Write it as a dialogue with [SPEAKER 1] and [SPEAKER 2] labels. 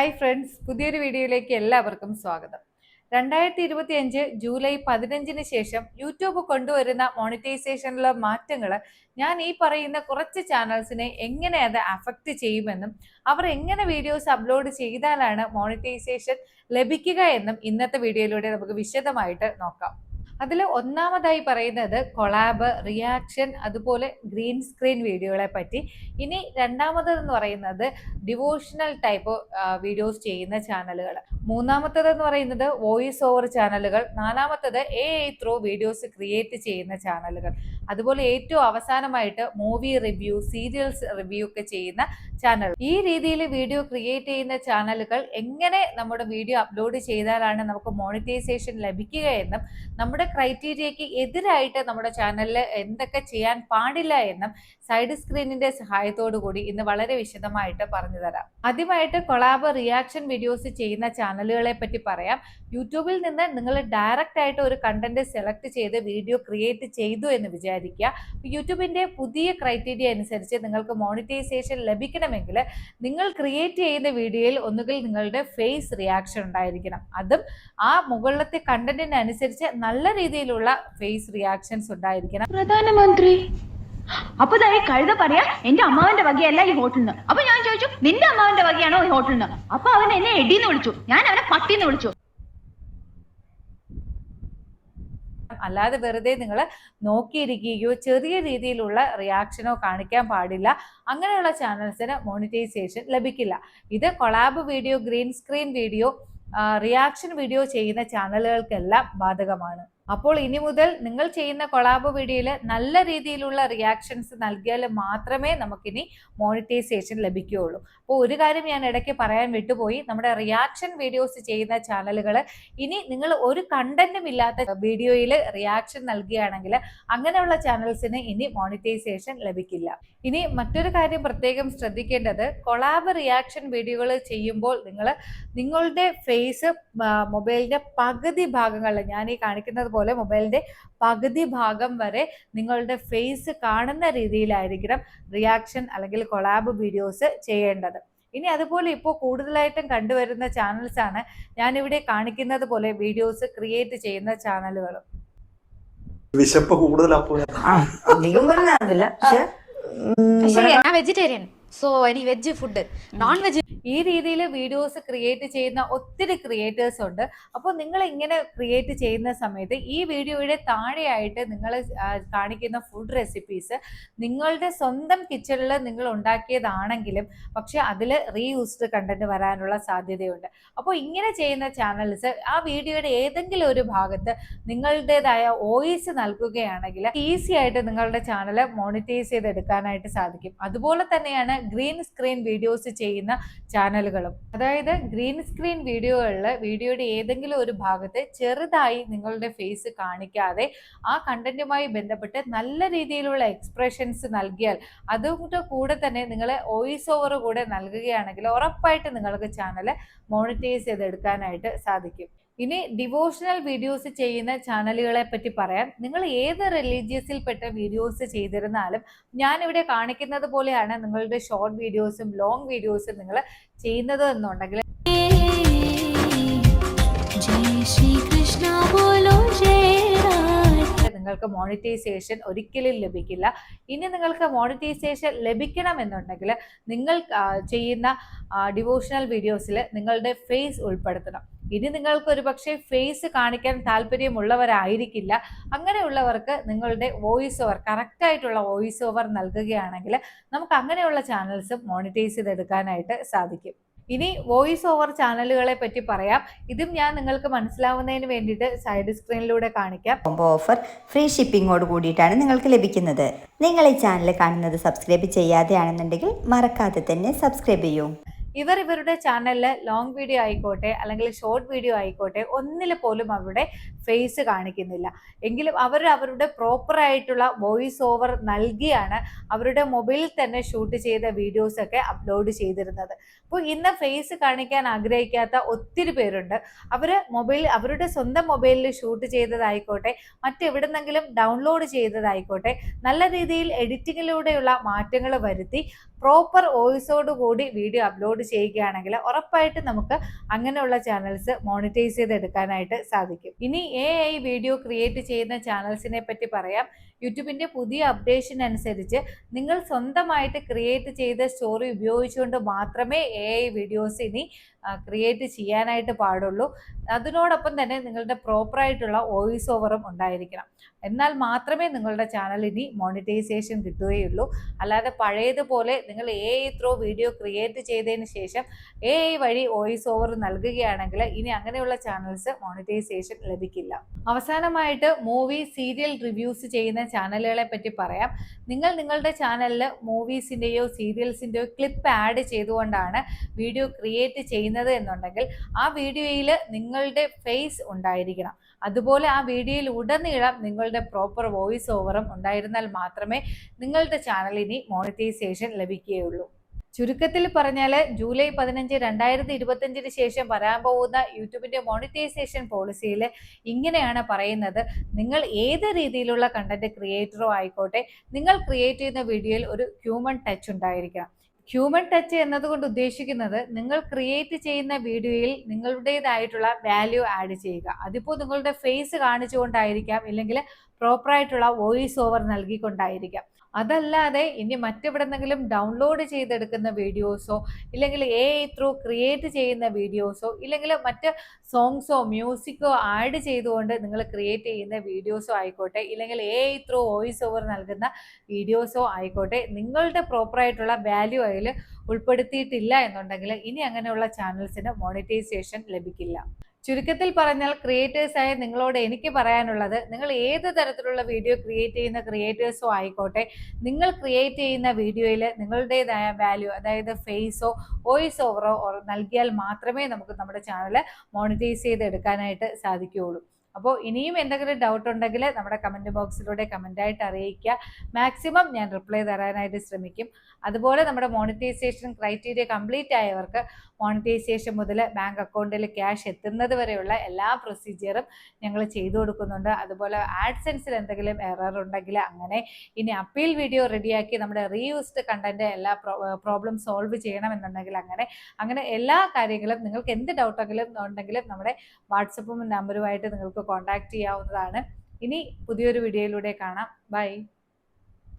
[SPEAKER 1] Hi friends, പുതിയൊരു വീഡിയോയിലേക്ക് എല്ലാവർക്കും സ്വാഗതം. 2025 ജൂലൈ 15 ശേഷം യൂട്യൂബ് കൊണ്ടുവരുന്ന മോണിറ്റൈസേഷനിലെ മാറ്റങ്ങൾ ഞാൻ ഈ പറയുന്ന കുറച്ച് ചാനൽസിനെ എങ്ങനെ അത് അഫക്റ്റ് ചെയ്യുമെന്നും അവർ എങ്ങനെ വീഡിയോസ് അപ്ലോഡ് ചെയ്താലാണ് മോണിറ്റൈസേഷൻ ലഭിക്കുക എന്നും ഇന്നത്തെ വീഡിയോയിലൂടെ നമുക്ക് വിശദമായിട്ട് നോക്കാം. അതിൽ ഒന്നാമതായി പറയുന്നത് കൊളാബ്, റിയാക്ഷൻ, അതുപോലെ ഗ്രീൻ സ്ക്രീൻ വീഡിയോകളെ പറ്റി. ഇനി രണ്ടാമതെന്ന് പറയുന്നത് ഡിവോഷണൽ ടൈപ്പ് വീഡിയോസ് ചെയ്യുന്ന ചാനലുകൾ. മൂന്നാമത്തേതെന്ന് പറയുന്നത് വോയിസ് ഓവർ ചാനലുകൾ. നാലാമത്തത് AI ത്രൂ വീഡിയോസ് ക്രിയേറ്റ് ചെയ്യുന്ന ചാനലുകൾ. അതുപോലെ ഏറ്റവും അവസാനമായിട്ട് മൂവി റിവ്യൂ, സീരിയൽസ് റിവ്യൂ ഒക്കെ ചെയ്യുന്ന ചാനൽ. ഈ രീതിയിൽ വീഡിയോ ക്രിയേറ്റ് ചെയ്യുന്ന ചാനലുകൾ എങ്ങനെ നമ്മുടെ വീഡിയോ അപ്ലോഡ് ചെയ്താലാണ് നമുക്ക് മോണിറ്റൈസേഷൻ ലഭിക്കുക എന്നും നമ്മുടെ ക്രൈറ്റീരിയയ്ക്ക് എതിരായിട്ട് നമ്മുടെ ചാനലിൽ എന്തൊക്കെ ചെയ്യാൻ പാടില്ല എന്നും സൈഡ് സ്ക്രീനിന്റെ സഹായത്തോടു കൂടി ഇന്ന് വളരെ വിശദമായിട്ട് പറഞ്ഞു തരാം. ആദ്യമായിട്ട് കൊളാബ്, റിയാക്ഷൻ വീഡിയോസ് ചെയ്യുന്ന ചാനലുകളെ പറ്റി പറയാം. യൂട്യൂബിൽ നിന്ന് നിങ്ങൾ ഡയറക്റ്റ് ആയിട്ട് ഒരു കണ്ടന്റ് സെലക്ട് ചെയ്ത് വീഡിയോ ക്രിയേറ്റ് ചെയ്തു എന്ന് വിചാരിക്കുക. യൂട്യൂബിന്റെ പുതിയ ക്രൈറ്റീരിയ അനുസരിച്ച് നിങ്ങൾക്ക് മോണിറ്റൈസേഷൻ ലഭിക്കണമെങ്കിൽ നിങ്ങൾ ക്രിയേറ്റ് ചെയ്യുന്ന വീഡിയോയിൽ ഒന്നുകിൽ നിങ്ങളുടെ ഫേസ് റിയാക്ഷൻ ഉണ്ടായിരിക്കണം. അതും ആ മുകളിലത്തെ കണ്ടന്റിന് അനുസരിച്ച് നല്ല രീതിയിലുള്ള ഫേസ് റിയാക്ഷൻസ് ഉണ്ടായിരിക്കണം.
[SPEAKER 2] പ്രധാനമന്ത്രി അപ്പൊ കഴുത പറയാ എന്റെ അമ്മാവന്റെ വകയല്ല ഈ ഹോട്ടലിന്. അപ്പൊ ഞാൻ ചോദിച്ചു നിന്റെ അമ്മാവന്റെ വകയാണോ ഈ ഹോട്ടലിന്? അപ്പൊ അവൻ എന്നെ എടിന്ന് വിളിച്ചു, ഞാൻ അവനെ പട്ടിന്ന് വിളിച്ചു.
[SPEAKER 1] അല്ലാതെ വെറുതെ നിങ്ങൾ നോക്കിയിരിക്കുകയോ ചെറിയ രീതിയിലുള്ള റിയാക്ഷനോ കാണിക്കാൻ പാടില്ല. അങ്ങനെയുള്ള ചാനൽസിന് മോണിറ്റൈസേഷൻ ലഭിക്കില്ല. ഇത് collab video, green screen video, reaction video ചെയ്യുന്ന ചാനലുകൾക്കെല്ലാം ബാധകമാണ്. അപ്പോൾ ഇനി മുതൽ നിങ്ങൾ ചെയ്യുന്ന കൊളാബ് വീഡിയോയിൽ നല്ല രീതിയിലുള്ള റിയാക്ഷൻസ് നൽകിയാൽ മാത്രമേ നമുക്കിനി മോണിറ്റൈസേഷൻ ലഭിക്കുകയുള്ളൂ. അപ്പോൾ ഒരു കാര്യം ഞാൻ ഇടയ്ക്ക് പറയാൻ വിട്ടുപോയി, നമ്മുടെ റിയാക്ഷൻ വീഡിയോസ് ചെയ്യുന്ന ചാനലുകൾ ഇനി നിങ്ങൾ ഒരു കണ്ടന്റും ഇല്ലാത്ത വീഡിയോയിൽ റിയാക്ഷൻ നൽകുകയാണെങ്കിൽ അങ്ങനെയുള്ള ചാനൽസിന് ഇനി മോണിറ്റൈസേഷൻ ലഭിക്കില്ല. ഇനി മറ്റൊരു കാര്യം പ്രത്യേകം ശ്രദ്ധിക്കേണ്ടത്, കൊളാബ്, റിയാക്ഷൻ വീഡിയോകൾ ചെയ്യുമ്പോൾ നിങ്ങളുടെ ഫേസ് മൊബൈലിന്റെ പകുതി ഭാഗങ്ങളിൽ, ഞാൻ ഈ കാണിക്കുന്നത് പോലെ മൊബൈലിന്റെ പകുതി ഭാഗം വരെ നിങ്ങളുടെ ഫേസ് കാണുന്ന രീതിയിലായിരിക്കണം റിയാക്ഷൻ അല്ലെങ്കിൽ കൊളാബ് വീഡിയോസ് ചെയ്യേണ്ടത്. ഇനി അതുപോലെ ഇപ്പോൾ കൂടുതലായിട്ടും കണ്ടുവരുന്ന ചാനൽസ് ആണ് ഞാനിവിടെ കാണിക്കുന്നത് പോലെ വീഡിയോസ് ക്രിയേറ്റ് ചെയ്യുന്ന ചാനലുകൾ.
[SPEAKER 3] വിശപ്പ് കൂടുതലാ.
[SPEAKER 4] Vegetarian, so any veg food, non veg.
[SPEAKER 1] ഈ രീതിയിൽ വീഡിയോസ് ക്രിയേറ്റ് ചെയ്യുന്ന ഒത്തിരി ക്രിയേറ്റേഴ്സ് ഉണ്ട്. അപ്പോൾ നിങ്ങൾ ഇങ്ങനെ ക്രിയേറ്റ് ചെയ്യുന്ന സമയത്ത് ഈ വീഡിയോയുടെ താഴെയായിട്ട് നിങ്ങൾ കാണിക്കുന്ന ഫുഡ് റെസിപ്പീസ് നിങ്ങളുടെ സ്വന്തം കിച്ചണിൽ നിങ്ങൾ ഉണ്ടാക്കിയതാണെങ്കിലും പക്ഷെ അതിൽ റീയൂസ്ഡ് കണ്ടന്റ് വരാനുള്ള സാധ്യതയുണ്ട്. അപ്പോൾ ഇങ്ങനെ ചെയ്യുന്ന ചാനൽസ് ആ വീഡിയോയുടെ ഏതെങ്കിലും ഒരു ഭാഗത്ത് നിങ്ങളുടേതായ വോയിസ് നൽകുകയാണെങ്കിൽ ഈസി ആയിട്ട് നിങ്ങളുടെ ചാനൽ മോണിറ്റൈസ് ചെയ്തെടുക്കാനായിട്ട് സാധിക്കും. അതുപോലെ തന്നെയാണ് ഗ്രീൻ സ്ക്രീൻ വീഡിയോസ് ചെയ്യുന്ന ചാനലുകളും. അതായത് ഗ്രീൻ സ്ക്രീൻ വീഡിയോകളിൽ വീഡിയോയുടെ ഏതെങ്കിലും ഒരു ഭാഗത്ത് ചെറുതായി നിങ്ങളുടെ ഫേസ് കാണിക്കാതെ ആ കണ്ടന്റുമായി ബന്ധപ്പെട്ട് നല്ല രീതിയിലുള്ള എക്സ്പ്രഷൻസ് നൽകിയാൽ, അതുകൊണ്ട് കൂടെ തന്നെ നിങ്ങൾ വോയിസ് ഓവർ കൂടെ നൽകുകയാണെങ്കിൽ ഉറപ്പായിട്ട് നിങ്ങൾക്ക് ചാനൽ മോണിറ്റൈസ് ചെയ്തെടുക്കാനായിട്ട് സാധിക്കും. ഇനി ഡിവോഷണൽ വീഡിയോസ് ചെയ്യുന്ന ചാനലുകളെ പറ്റി പറയാം. നിങ്ങൾ ഏത് റിലീജിയസിൽപ്പെട്ട വീഡിയോസ് ചെയ്തിരുന്നാലും ഞാനിവിടെ കാണിക്കുന്നത് പോലെയാണ് നിങ്ങളുടെ ഷോർട്ട് വീഡിയോസും ലോങ് വീഡിയോസും നിങ്ങൾ ചെയ്യുന്നത് എന്നുണ്ടെങ്കിൽ നിങ്ങൾക്ക് മോണിറ്റൈസേഷൻ ഒരിക്കലും ലഭിക്കില്ല. ഇനി നിങ്ങൾക്ക് മോണിറ്റൈസേഷൻ ലഭിക്കണമെന്നുണ്ടെങ്കിൽ നിങ്ങൾ ചെയ്യുന്ന ഡിവോഷണൽ വീഡിയോസിൽ നിങ്ങളുടെ ഫേസ് ഉൾപ്പെടുത്തണം. ഇനി നിങ്ങൾക്ക് ഒരു പക്ഷേ ഫേസ് കാണിക്കാൻ താല്പര്യമുള്ളവരായിരിക്കില്ല. അങ്ങനെയുള്ളവർക്ക് നിങ്ങളുടെ വോയിസ് ഓവർ, കറക്റ്റായിട്ടുള്ള വോയിസ് ഓവർ നൽകുകയാണെങ്കിൽ നമുക്ക് അങ്ങനെയുള്ള ചാനൽസും മോണിറ്റൈസ് ചെയ്തെടുക്കാനായിട്ട് സാധിക്കും. ഇനി വോയിസ് ഓവർ ചാനലുകളെ പറ്റി പറയാം. ഇതും ഞാൻ നിങ്ങൾക്ക് മനസ്സിലാവുന്നതിന് വേണ്ടിയിട്ട് സൈഡ് സ്ക്രീനിലൂടെ കാണിക്കാം.
[SPEAKER 5] കോംബോ ഓഫർ ഫ്രീ ഷിപ്പിങ്ങോട് കൂടിയിട്ടാണ് നിങ്ങൾക്ക് ലഭിക്കുന്നത്. നിങ്ങൾ ഈ ചാനൽ കാണുന്നത് സബ്സ്ക്രൈബ് ചെയ്യാതെയാണെന്നുണ്ടെങ്കിൽ മറക്കാതെ തന്നെ സബ്സ്ക്രൈബ് ചെയ്യൂ.
[SPEAKER 1] ഇവരുടെ ചാനലിൽ ലോങ് വീഡിയോ ആയിക്കോട്ടെ അല്ലെങ്കിൽ ഷോർട്ട് വീഡിയോ ആയിക്കോട്ടെ ഒന്നിൽ പോലും അവരുടെ ഫേസ് കാണിക്കുന്നില്ല. എങ്കിലും അവരുടെ പ്രോപ്പറായിട്ടുള്ള വോയിസ് ഓവർ നൽകിയാണ് അവരുടെ മൊബൈലിൽ തന്നെ ഷൂട്ട് ചെയ്ത വീഡിയോസൊക്കെ അപ്ലോഡ് ചെയ്തിരുന്നത്. അപ്പോൾ ഇന്ന് ഫേസ് കാണിക്കാൻ ആഗ്രഹിക്കാത്ത ഒത്തിരി പേരുണ്ട്. അവരുടെ സ്വന്തം മൊബൈലിൽ ഷൂട്ട് ചെയ്തതായിക്കോട്ടെ മറ്റെവിടുന്നെങ്കിലും ഡൗൺലോഡ് ചെയ്തതായിക്കോട്ടെ നല്ല രീതിയിൽ എഡിറ്റിങ്ങിലൂടെയുള്ള മാറ്റങ്ങൾ വരുത്തി പ്രോപ്പർ വോയിസോട് കൂടി വീഡിയോ അപ്ലോഡ് ചെയ്യുകയാണെങ്കിൽ ഉറപ്പായിട്ട് നമുക്ക് അങ്ങനെയുള്ള ചാനൽസ് മോണിറ്റൈസ് ചെയ്തെടുക്കാനായിട്ട് സാധിക്കും. ഇനി AI വീഡിയോ ക്രിയേറ്റ് ചെയ്യുന്ന ചാനൽസിനെ പറ്റി പറയാം. യൂട്യൂബിൻ്റെ പുതിയ അപ്ഡേഷൻ അനുസരിച്ച് നിങ്ങൾ സ്വന്തമായിട്ട് ക്രിയേറ്റ് ചെയ്ത സ്റ്റോറി ഉപയോഗിച്ചുകൊണ്ട് മാത്രമേ AI വീഡിയോസ് ഇനി ക്രിയേറ്റ് ചെയ്യാനായിട്ട് പാടുള്ളൂ. അതിനോടൊപ്പം തന്നെ നിങ്ങളുടെ പ്രോപ്പറായിട്ടുള്ള വോയിസ് ഓവറും ഉണ്ടായിരിക്കണം. എന്നാൽ മാത്രമേ നിങ്ങളുടെ ചാനൽ ഇനി മോണിറ്റൈസേഷൻ കിട്ടുകയുള്ളൂ. അല്ലാതെ പഴയതുപോലെ നിങ്ങൾ AI ത്രൂ വീഡിയോ ക്രിയേറ്റ് ചെയ്തതിന് ശേഷം AI വഴി വോയിസ് ഓവർ നൽകുകയാണെങ്കിൽ ഇനി അങ്ങനെയുള്ള ചാനൽസ് മോണിറ്റൈസേഷൻ ലഭിക്കില്ല. അവസാനമായിട്ട് മൂവി സീരിയൽ റിവ്യൂസ് ചെയ്യുന്ന ചാനലുകളെ പറ്റി പറയാം. നിങ്ങൾ നിങ്ങളുടെ ചാനലിൽ മൂവീസിൻ്റെയോ സീരിയൽസിൻ്റെയോ ക്ലിപ്പ് ആഡ് ചെയ്തുകൊണ്ടാണ് വീഡിയോ ക്രിയേറ്റ് ചെയ്യുന്നത് എന്നുണ്ടെങ്കിൽ ആ വീഡിയോയിൽ നിങ്ങളുടെ ഫേസ് ഉണ്ടായിരിക്കണം. അതുപോലെ ആ വീഡിയോയിൽ ഉടനീളം നിങ്ങളുടെ പ്രോപ്പർ വോയിസ് ഓവറും ഉണ്ടായിരുന്നാൽ മാത്രമേ നിങ്ങളുടെ ചാനലിന് മോണിറ്റൈസേഷൻ ലഭിക്കുകയുള്ളൂ. ചുരുക്കത്തിൽ പറഞ്ഞാൽ ജൂലൈ 15, 2025 ശേഷം വരാൻ പോകുന്ന യൂട്യൂബിൻ്റെ മോണിറ്റൈസേഷൻ പോളിസിയിൽ ഇങ്ങനെയാണ് പറയുന്നത്. നിങ്ങൾ ഏത് രീതിയിലുള്ള കണ്ടന്റ് ക്രിയേറ്ററോ ആയിക്കോട്ടെ, നിങ്ങൾ ക്രിയേറ്റ് ചെയ്യുന്ന വീഡിയോയിൽ ഒരു ഹ്യൂമൻ ടച്ച് ഉണ്ടായിരിക്കണം. ഹ്യൂമൻ ടച്ച് എന്നതുകൊണ്ട് ഉദ്ദേശിക്കുന്നത് നിങ്ങൾ ക്രിയേറ്റ് ചെയ്യുന്ന വീഡിയോയിൽ നിങ്ങളുടേതായിട്ടുള്ള വാല്യൂ ആഡ് ചെയ്യുക. അതിപ്പോൾ നിങ്ങളുടെ ഫേസ് കാണിച്ചുകൊണ്ടായിരിക്കാം, ഇല്ലെങ്കിൽ പ്രോപ്പറായിട്ടുള്ള വോയിസ് ഓവർ നൽകിക്കൊണ്ടായിരിക്കാം. അതല്ലാതെ ഇനി മറ്റെവിടെന്നെങ്കിലും ഡൗൺലോഡ് ചെയ്തെടുക്കുന്ന വീഡിയോസോ, ഇല്ലെങ്കിൽ AI ത്രൂ ക്രിയേറ്റ് ചെയ്യുന്ന വീഡിയോസോ, ഇല്ലെങ്കിൽ മറ്റ് സോങ്സോ മ്യൂസിക്കോ ആഡ് ചെയ്തുകൊണ്ട് നിങ്ങൾ ക്രിയേറ്റ് ചെയ്യുന്ന വീഡിയോസോ ആയിക്കോട്ടെ, ഇല്ലെങ്കിൽ AI ത്രൂ വോയിസ് ഓവർ നൽകുന്ന വീഡിയോസോ ആയിക്കോട്ടെ, നിങ്ങളുടെ പ്രോപ്പറായിട്ടുള്ള വാല്യൂ അതിൽ ഉൾപ്പെടുത്തിയിട്ടില്ല എന്നുണ്ടെങ്കിൽ ഇനി അങ്ങനെയുള്ള ചാനൽസിന് മോണിറ്റൈസേഷൻ ലഭിക്കില്ല. ചുരുക്കത്തിൽ പറഞ്ഞാൽ ക്രിയേറ്റേഴ്സായ നിങ്ങളോട് എനിക്ക് പറയാനുള്ളത്, നിങ്ങൾ ഏത് തരത്തിലുള്ള വീഡിയോ ക്രിയേറ്റ് ചെയ്യുന്ന ക്രിയേറ്റേഴ്സോ ആയിക്കോട്ടെ, നിങ്ങൾ ക്രിയേറ്റ് ചെയ്യുന്ന വീഡിയോയിൽ നിങ്ങളുടേതായ വാല്യൂ, അതായത് ഫേസോ വോയിസ് ഓവറോ നൽകിയാൽ മാത്രമേ നമുക്ക് നമ്മുടെ ചാനൽ മോണിറ്റൈസ് ചെയ്തെടുക്കാനായിട്ട് സാധിക്കുകയുള്ളൂ. അപ്പോൾ ഇനിയും എന്തെങ്കിലും ഡൗട്ട് ഉണ്ടെങ്കിൽ നമ്മുടെ കമൻറ്റ് ബോക്സിലൂടെ കമൻ്റായിട്ട് അറിയിക്കുക. മാക്സിമം ഞാൻ റിപ്ലൈ തരാനായിട്ട് ശ്രമിക്കും. അതുപോലെ നമ്മുടെ മോണിറ്റൈസേഷൻ ക്രൈറ്റീരിയ കംപ്ലീറ്റ് ആയവർക്ക് മോണിറ്റൈസേഷൻ മുതൽ ബാങ്ക് അക്കൗണ്ടിൽ ക്യാഷ് എത്തുന്നത് വരെയുള്ള എല്ലാ പ്രൊസീജിയറും ഞങ്ങൾ ചെയ്തു കൊടുക്കുന്നുണ്ട്. അതുപോലെ ആഡ്സെൻസിൽ എന്തെങ്കിലും എറർ ഉണ്ടെങ്കിൽ അങ്ങനെ, ഇനി അപ്പീൽ വീഡിയോ റെഡിയാക്കി നമ്മുടെ റീയൂസ്ഡ് കണ്ടന്റ് എല്ലാ പ്രോബ്ലം സോൾവ് ചെയ്യണമെന്നുണ്ടെങ്കിൽ അങ്ങനെ എല്ലാ കാര്യങ്ങളും നിങ്ങൾക്ക് എന്ത് ഡൗട്ടെങ്കിലും ഉണ്ടെങ്കിലും നമ്മുടെ വാട്സപ്പും നമ്പറുമായിട്ട് നിങ്ങൾക്ക് കോൺടാക്ട് ചെയ്യാവുന്നതാണ്. ഇനി പുതിയൊരു വീഡിയോയിലൂടെ കാണാം. ബൈ.